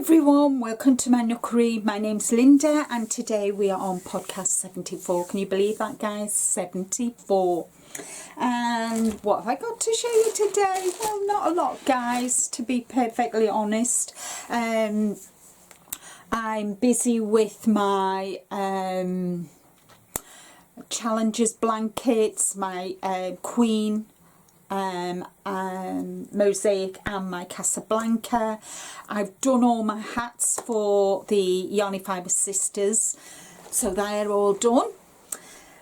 everyone, welcome to my nookery. My name's Linda and today we are on podcast 74. Can you believe that, guys? 74. And what have I got to show you today? Well, not a lot, guys, to be perfectly honest. I'm busy with my challenges blankets, my queen mosaic and my Casablanca. I've done all my hats for the Yarny Fibre Sisters, so they're all done.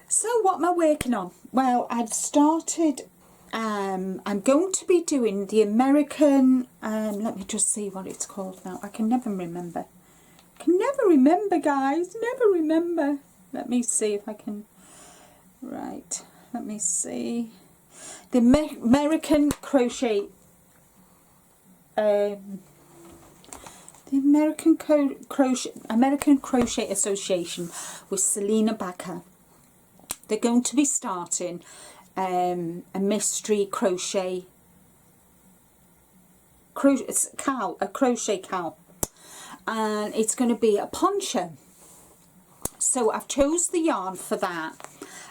So what am I working on? Well, I've started, I'm going to be doing the American, let me just see what it's called now. I can never remember. Guys, never remember. Let me see if I can, right, let me see. The American Crochet, the American Crochet Association with Selena Baker. They're going to be starting a mystery crochet cowl, and it's going to be a poncho. So I've chose the yarn for that.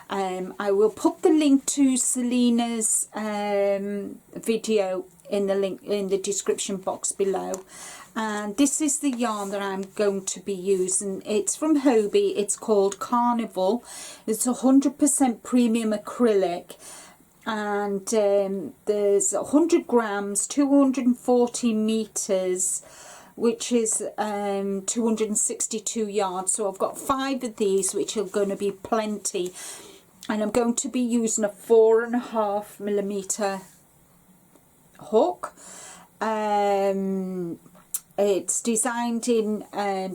I will put the link to Selena's video in the description box below. And this is the yarn that I'm going to be using. It's from Hobie. It's called Carnival. It's 100% premium acrylic, and there's 100 grams, 240 meters, which is 262 yards. So I've got 5 of these, which are going to be plenty. And I'm going to be using a 4.5mm hook. It's designed in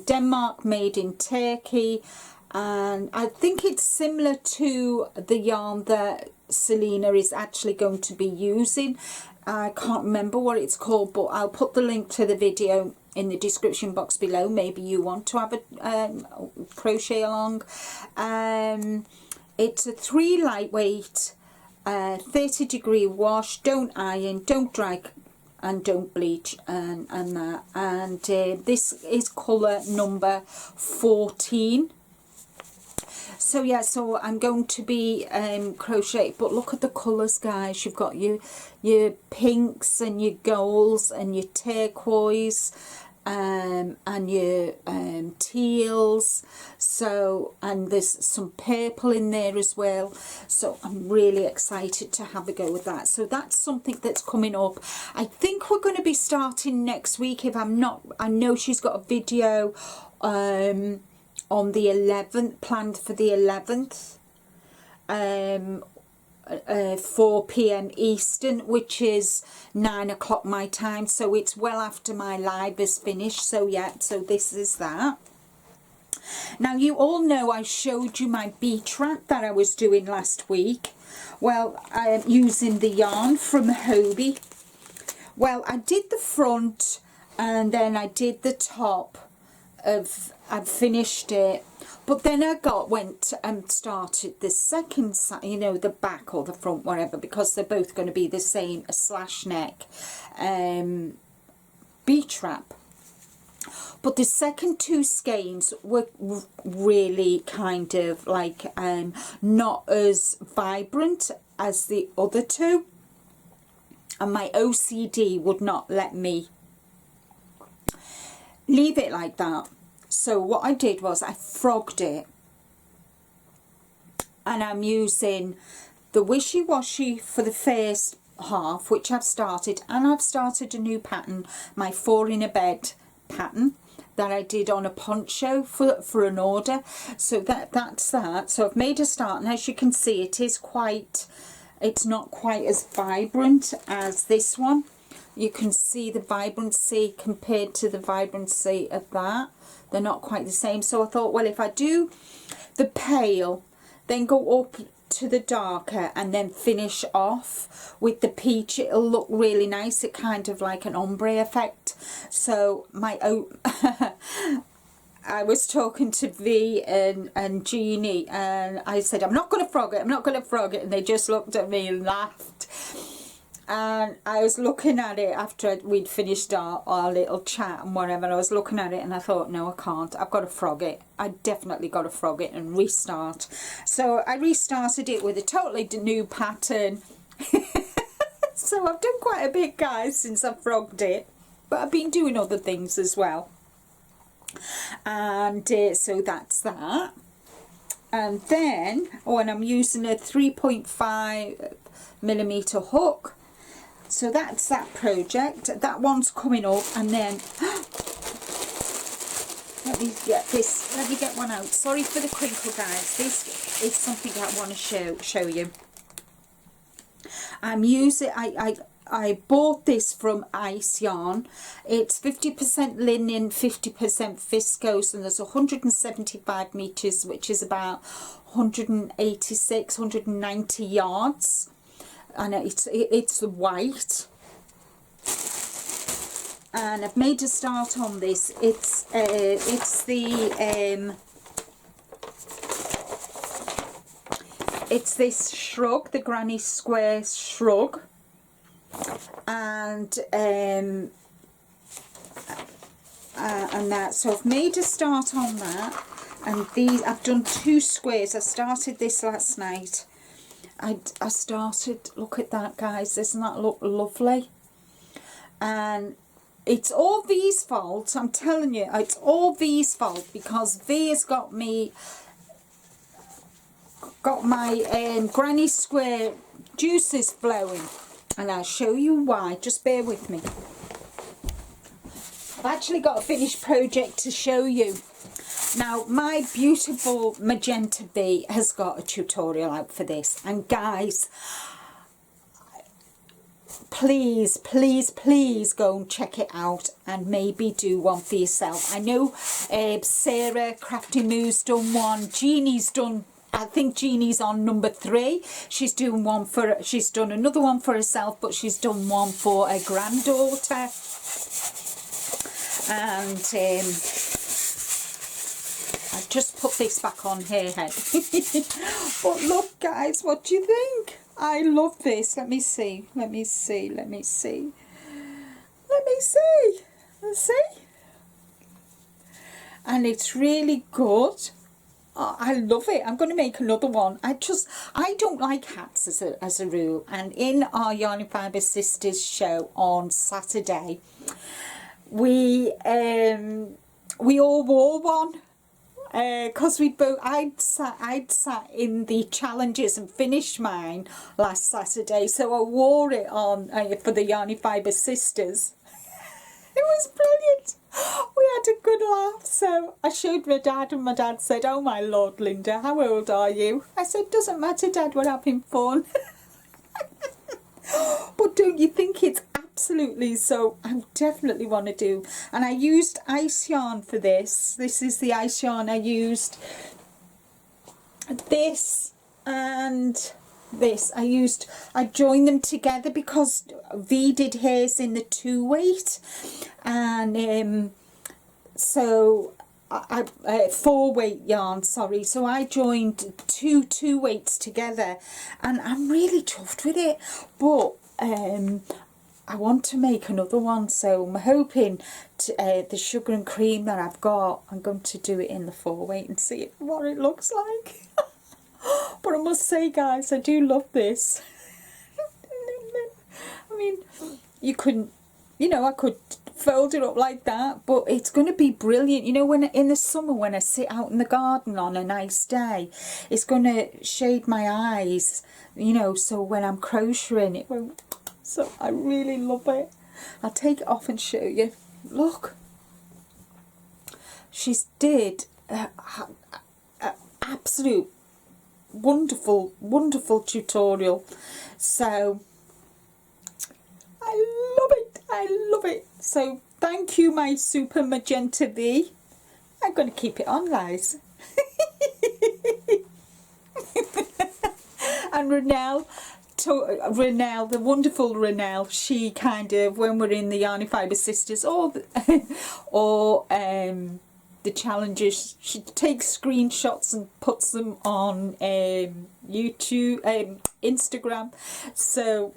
Denmark, made in Turkey, and I think it's similar to the yarn that Selena is actually going to be using. I can't remember what it's called, but I'll put the link to the video in the description box below. Maybe you want to have a crochet along. It's a 3 lightweight, 30-degree wash, don't iron, don't dry, and don't bleach, and that. And this is colour number 14. So yeah, so I'm going to be crochet, but look at the colours, guys. You've got your pinks and your golds and your turquoise, and your teals, so, and there's some purple in there as well. So I'm really excited to have a go with that. So that's something that's coming up. I think we're going to be starting next week. If I'm not, I know she's got a video on the 11th, planned for the 11th, 4 PM Eastern, which is 9 o'clock my time, so it's well after my live is finished. So yeah, so this is that. Now, you all know I showed you my bee trap that I was doing last week. Well, I am using the yarn from Hobie. Well, I did the front and then I did the top of, I've finished it, but then I went and started the second side, you know, the back or the front, whatever, because they're both going to be the same, a slash neck bee trap. But the second 2 skeins were really kind of like not as vibrant as the other 2, and my OCD would not let me leave it like that. So what I did was I frogged it, and I'm using the wishy-washy for the first half, which I've started, and I've started a new pattern, my 4 in a bed pattern that I did on a poncho for an order. So that's that. So I've made a start, and as you can see, it's not quite as vibrant as this one. You can see the vibrancy compared to the vibrancy of that. They're not quite the same. So I thought, well, if I do the pale, then go up to the darker, and then finish off with the peach, it'll look really nice. It kind of like an ombre effect. So my I was talking to V and Jeannie, and I said, I'm not going to frog it, I'm not going to frog it, and they just looked at me and laughed. And I was looking at it after we'd finished our little chat and whatever, and I was looking at it and I thought, no, I can't. I've got to frog it. I definitely got to frog it and restart. So I restarted it with a totally new pattern. So I've done quite a bit, guys, since I've frogged it. But I've been doing other things as well. And so that's that. And then when I'm using a 3.5mm hook, so that's that project. That one's coming up. And then let me get one out. Sorry for the crinkle, guys. This is something I want to show you. I'm using, I bought this from Ice Yarn. It's 50% linen, 50% viscose, and there's 175 meters, which is about 186, 190 yards. And it's white. And I've made a start on this. It's this shrug, the Granny Square shrug. And that, so I've made a start on that, and these I've done 2 squares. I started this last night. I started, look at that, guys, doesn't that look lovely? And it's all V's fault, I'm telling you, it's all V's fault, because V's got my Granny Square juices flowing. And I'll show you why. Just bear with me. I've actually got a finished project to show you. Now, my beautiful Magenta Bee has got a tutorial out for this. And guys, please, please, please go and check it out and maybe do one for yourself. I know Sarah Crafty Moo's done one. Jeannie's done, I think Jeannie's on number 3. She's doing one for, she's done another one for herself, but she's done one for her granddaughter. And I just put this back on her head. But look, guys, what do you think? I love this. Let me see. Let me see. Let me see. Let me see. Let's see. And it's really good. Oh, I love it. I'm going to make another one. I don't like hats as a rule. And in our Yarn and Fibre Sisters show on Saturday, we all wore one. Because I'd sat in the challenges and finished mine last Saturday, so I wore it on for the Yarny Fibre Sisters. It was brilliant. We had a good laugh. So I showed my dad, and my dad said, "Oh my Lord, Linda, how old are you?" I said, "Doesn't matter, Dad, we're having fun." But don't you think it's absolutely, so I definitely want to do. And I used ice yarn for this. This is the ice yarn I used. This and this I joined them together because V did hers in the 2-weight, and so I 4-weight yarn, sorry, so I joined two 2-weights together, and I'm really chuffed with it. But I want to make another one, so I'm hoping to, the sugar and cream that I've got, I'm going to do it in the 4-weight and see what it looks like. But I must say, guys, I do love this. I mean, you couldn't, you know, I could fold it up like that, but it's going to be brilliant. You know, when in the summer, when I sit out in the garden on a nice day, it's going to shade my eyes, you know, so when I'm crocheting it won't. So I really love it. I'll take it off and show you. Look, she's did absolute wonderful tutorial. So I love it. I love it. So thank you, my super Magenta V. I'm going to keep it on, guys. And Renelle, the wonderful Renelle, she kind of, when we're in the Yarny Fibre Sisters or the challenge is she takes screenshots and puts them on YouTube, Instagram. So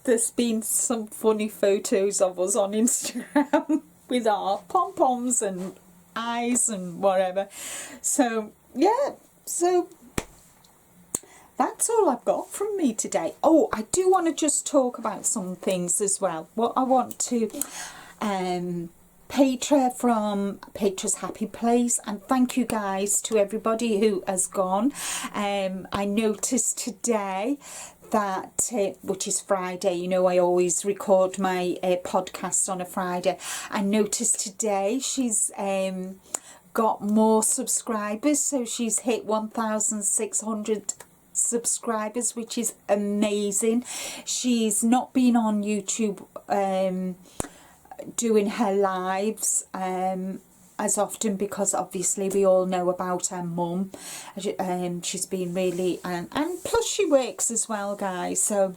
there's been some funny photos of us on Instagram with our pom-poms and eyes and whatever. So yeah, so that's all I've got from me today. Oh, I do want to just talk about some things as well. What I want to Petra from Petra's Happy Place, and thank you guys to everybody who has gone. I noticed today that which is Friday, you know I always record my podcast on a Friday. I noticed today she's got more subscribers, so she's hit 1,600 subscribers, which is amazing. She's not been on YouTube doing her lives as often, because obviously we all know about her mum. She's been really, and plus she works as well, guys. So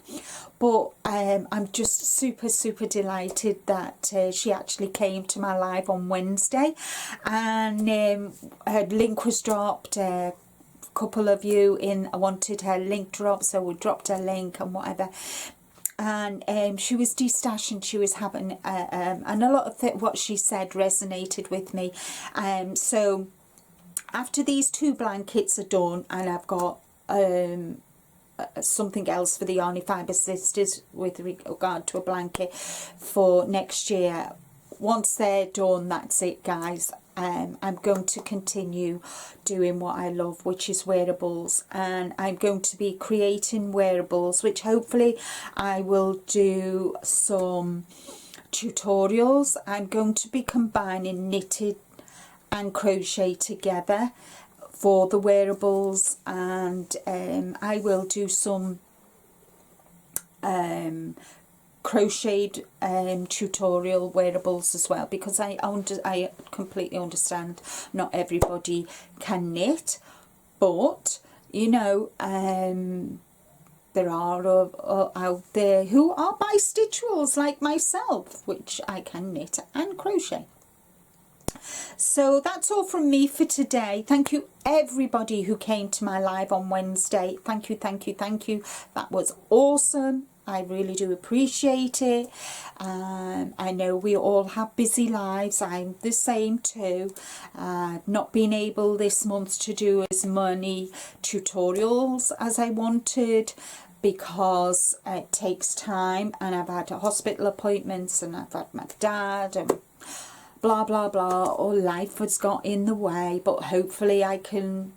but I'm just super delighted that she actually came to my live on Wednesday, and her link was dropped. A couple of you I wanted her link dropped, so we dropped her link and whatever. And she was destashed, and she was having and a lot of what she said resonated with me. So after these 2 blankets are done, and I've got something else for the Yarny Fibre Sisters with regard to a blanket for next year. Once they're done, that's it, guys. I'm going to continue doing what I love, which is wearables, and I'm going to be creating wearables, which hopefully I will do some tutorials. I'm going to be combining knitted and crochet together for the wearables, and I will do some crocheted tutorial wearables as well, because I completely understand not everybody can knit, but you know there are out there who are bi-stitchuals like myself, which I can knit and crochet. So that's all from me for today. Thank you everybody who came to my live on Wednesday. Thank you. That was awesome. I really do appreciate it. I know we all have busy lives. I'm the same too. I've not been able this month to do as many tutorials as I wanted, because it takes time, and I've had hospital appointments, and I've had my dad, and blah blah blah, or life has got in the way. But hopefully I can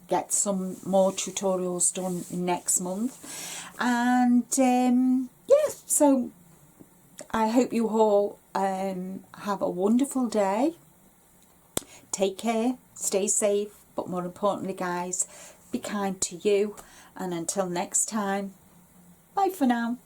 get some more tutorials done next month. And yeah, so I hope you all have a wonderful day. Take care, stay safe, but more importantly, guys, be kind to you. And until next time, bye for now.